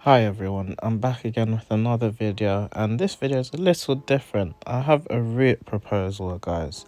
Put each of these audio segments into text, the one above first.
Hi everyone, I'm back again with another video, and this video is a little different. I have a route proposal, guys.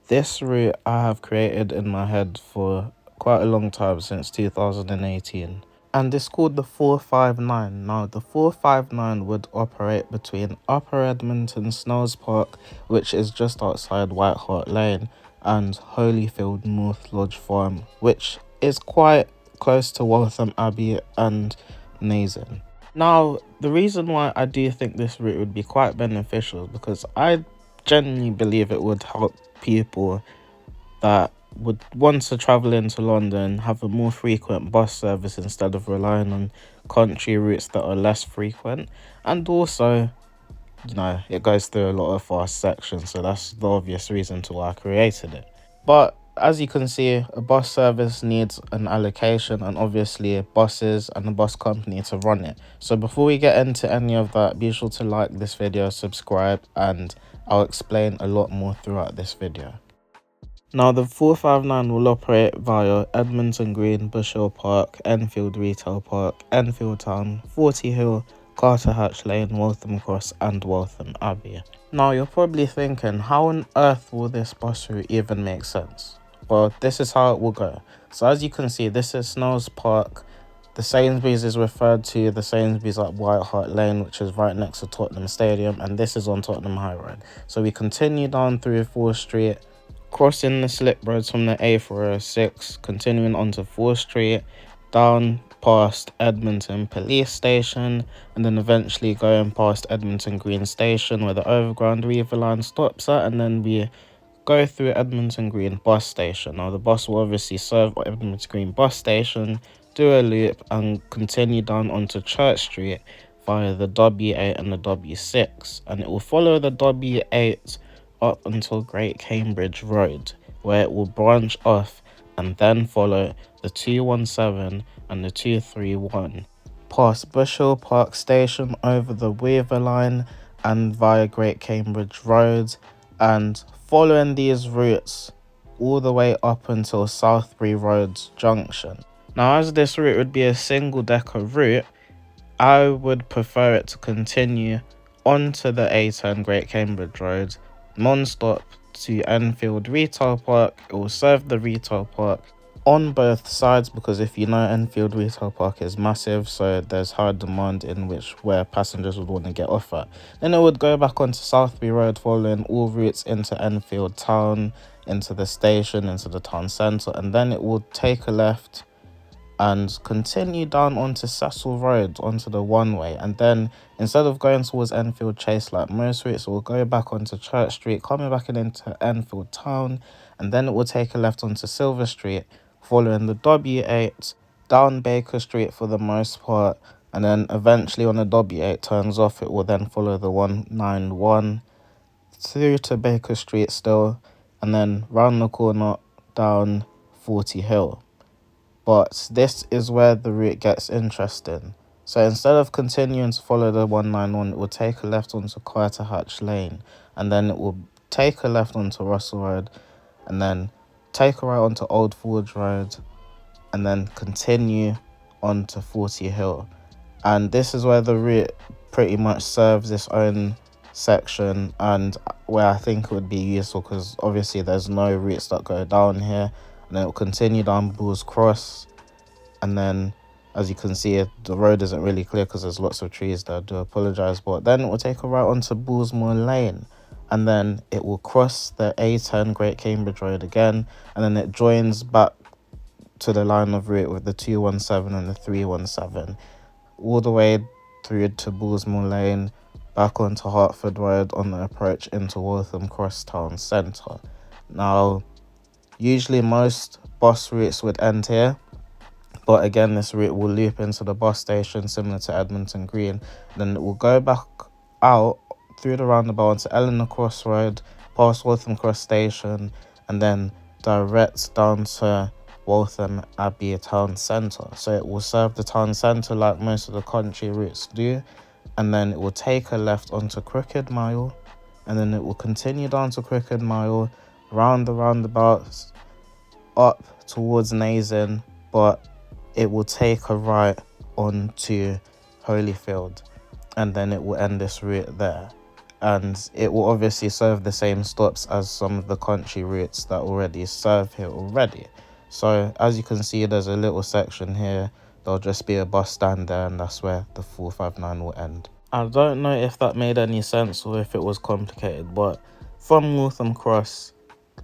This route I have created in my head for quite a long time, since 2018. And it's called the 459. Now, the 459 would operate between Upper Edmonton Snells Park, which is just outside White Hart Lane, and Holyfield North Lodge Farm, which is quite close to Waltham Abbey and Nazen. Now, the reason why I do think this route would be quite beneficial is because I genuinely believe it would help people that would want to travel into London have a more frequent bus service instead of relying on country routes that are less frequent. And also, it goes through a lot of fast sections, so that's the obvious reason to why I created it. But as you can see, a bus service needs an allocation, and obviously buses and the bus company to run it. So before we get into any of that, be sure to like this video, subscribe, and I'll explain a lot more throughout this video. Now, the 459 will operate via Edmonton Green, Bush Hill Park, Enfield Retail Park, Enfield Town, 40 Hill, Carter Hatch Lane, Waltham Cross, and Waltham Abbey. Now, you're probably thinking, how on earth will this bus route even make sense? Well, this is how it will go. So as you can see, this is Snells Park. The Sainsbury's is referred to the Sainsbury's at White Hart Lane, which is right next to Tottenham Stadium, and this is on Tottenham High Road. So we continue down through 4th Street, crossing the slip roads from the A406, continuing onto 4th Street, down past Edmonton Police Station, and then eventually going past Edmonton Green Station where the overground River line stops at, and then we go through Edmonton Green bus station. Now, the bus will obviously serve Edmonton Green bus station, do a loop, and continue down onto Church Street via the W8 and the W6, and it will follow the W8 up until Great Cambridge Road, where it will branch off and then follow the 217 and the 231 past Bush Hill Park Station, over the Weaver line and via Great Cambridge Road, and following these routes all the way up until Southbury Roads Junction. Now, as this route would be a single decker route, I would prefer it to continue onto the A10 Great Cambridge Road non-stop to Enfield Retail Park. It will serve the retail park on both sides, because if you know, Enfield Retail Park is massive, so there's high demand in where passengers would want to get off at. Then it would go back onto Southbury Road, following all routes into Enfield Town, into the station, into the town centre, and then it will take a left and continue down onto Cecil Road, onto the one-way, and then instead of going towards Enfield Chase like most routes, it will go back onto Church Street, coming back into Enfield Town, and then it will take a left onto Silver Street, following the W8 down Baker Street for the most part, and then eventually when the W8 turns off, it will then follow the 191 through to Baker Street still, and then round the corner down 40 Hill. But this is where the route gets interesting. So instead of continuing to follow the 191, it will take a left onto Carter Hatch Lane, and then it will take a left onto Russell Road, and then take a right onto Old Forge Road, and then continue onto 40 Hill. And this is where the route pretty much serves its own section, and where I think it would be useful, because obviously there's no routes that go down here. And then it will continue down Bulls Cross, and then as you can see, the road isn't really clear because there's lots of trees there, I do apologise, but then it will take a right onto Bullsmore Lane, and then it will cross the A10 Great Cambridge Road again, and then it joins back to the line of route with the 217 and the 317, all the way through to Bullsmore Lane, back onto Hertford Road on the approach into Waltham Cross Town Centre. Now, usually most bus routes would end here, but again, this route will loop into the bus station similar to Edmonton Green. Then it will go back out through the roundabout onto Eleanor Cross Road, past Waltham Cross Station, and then direct down to Waltham Abbey Town Centre. So it will serve the town centre like most of the country routes do, and then it will take a left onto Crooked Mile, and then it will continue down to Crooked Mile, round the roundabouts, up towards Nazen, but it will take a right onto Holyfield, and then it will end this route there. And it will obviously serve the same stops as some of the country routes that already serve here already. So as you can see, there's a little section here. There'll just be a bus stand there, and that's where the 459 will end. I don't know if that made any sense or if it was complicated, but from Waltham Cross,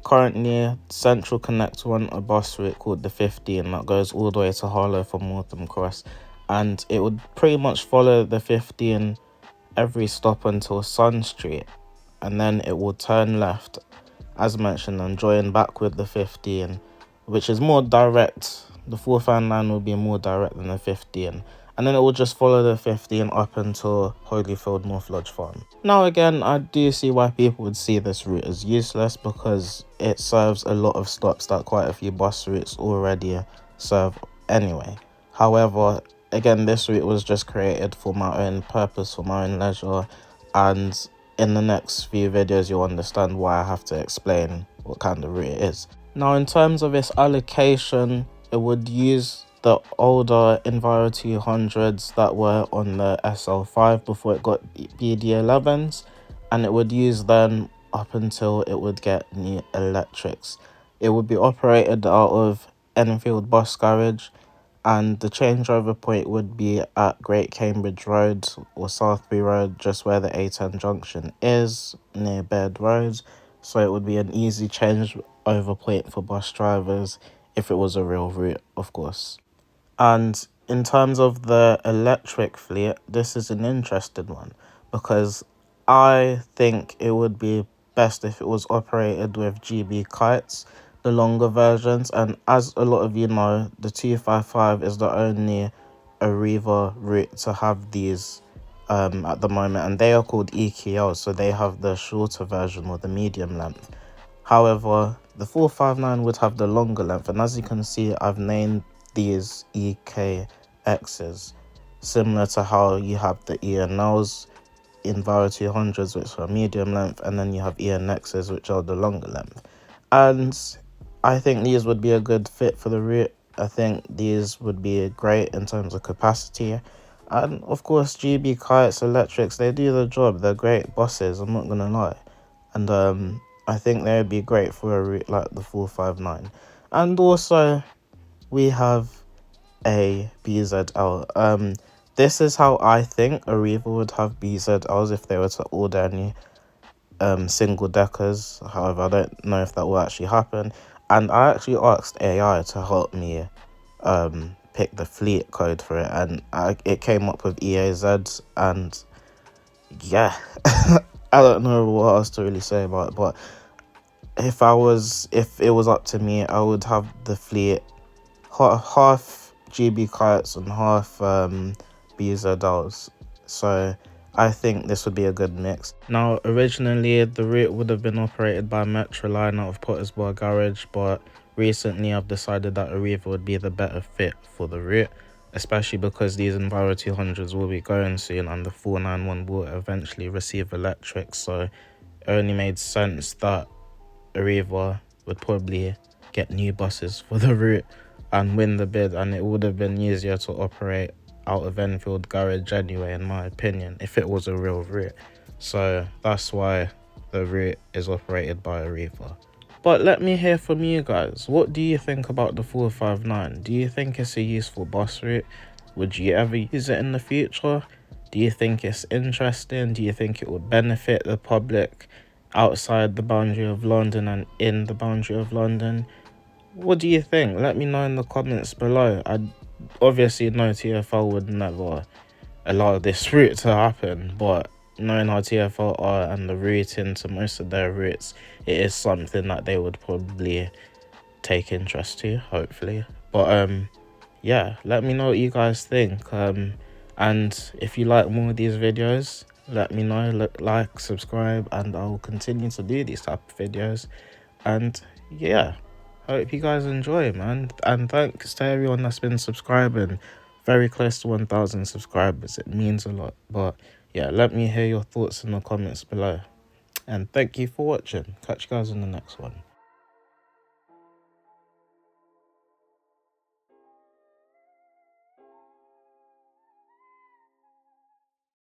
currently Central connects on a bus route called the 15 that goes all the way to Harlow from Waltham Cross, and it would pretty much follow the 15 every stop until Sun Street, and then it will turn left as mentioned and join back with the 15, which is more direct. The 459 will be more direct than the 15, and then it will just follow the 15 up until Holyfield North Lodge Farm. Now again, I do see why people would see this route as useless, because it serves a lot of stops that quite a few bus routes already serve anyway. However, again, this route was just created for my own purpose, for my own leisure, and in the next few videos you'll understand why I have to explain what kind of route it is. Now in terms of its allocation, it would use the older Enviro 200s that were on the SL5 before it got BD11s, and it would use them up until it would get new electrics. It would be operated out of Enfield Bus Garage, and the changeover point would be at Great Cambridge Road or Southbury Road, just where the A10 junction is, near Bed Road. So it would be an easy changeover point for bus drivers if it was a real route, of course. And in terms of the electric fleet, this is an interesting one, because I think it would be best if it was operated with GB kites, the longer versions. And as a lot of you know, the 255 is the only Arriva route to have these at the moment, and they are called EQL, so they have the shorter version or the medium length. However, the 459 would have the longer length, and as you can see, I've named these EKXs, similar to how you have the ENLs, Enviro 200s, which are medium length, and then you have ENXs, which are the longer length. And I think these would be a good fit for the route. I think these would be great in terms of capacity. And of course, GB Kites Electrics, they do the job. They're great buses, I'm not gonna lie. And I think they would be great for a route like the 459. And also, we have a BZL. This is how I think Arriva would have BZLs if they were to order any single deckers. However, I don't know if that will actually happen. And I actually asked AI to help me pick the fleet code for it, and it came up with EAZ. And yeah, I don't know what else to really say about it, but if it was up to me, I would have the fleet half GB kites and half BZLs. So I think this would be a good mix. Now, originally the route would have been operated by Metroline out of Pottersbar Garage, but recently I've decided that Arriva would be the better fit for the route, especially because these Enviro 200s will be going soon and the 491 will eventually receive electric. So it only made sense that Arriva would probably get new buses for the route and win the bid, and it would have been easier to operate out of Enfield Garage anyway, in my opinion, if it was a real route. So that's why the route is operated by Arriva. But let me hear from you guys. What do you think about the 459? Do you think it's a useful bus route? Would you ever use it in the future? Do you think it's interesting? Do you think it would benefit the public outside the boundary of London and in the boundary of London? What do you think? Let me know in the comments below. I obviously know TfL would never allow this route to happen, but knowing how TfL are and the routing to most of their routes, it is something that they would probably take interest to, hopefully. But yeah, let me know what you guys think. And if you like more of these videos, let me know. Like, subscribe, and I'll continue to do these type of videos. And yeah, hope you guys enjoy, man. And thanks to everyone that's been subscribing. Very close to 1,000 subscribers. It means a lot. But yeah, let me hear your thoughts in the comments below. And thank you for watching. Catch you guys in the next one.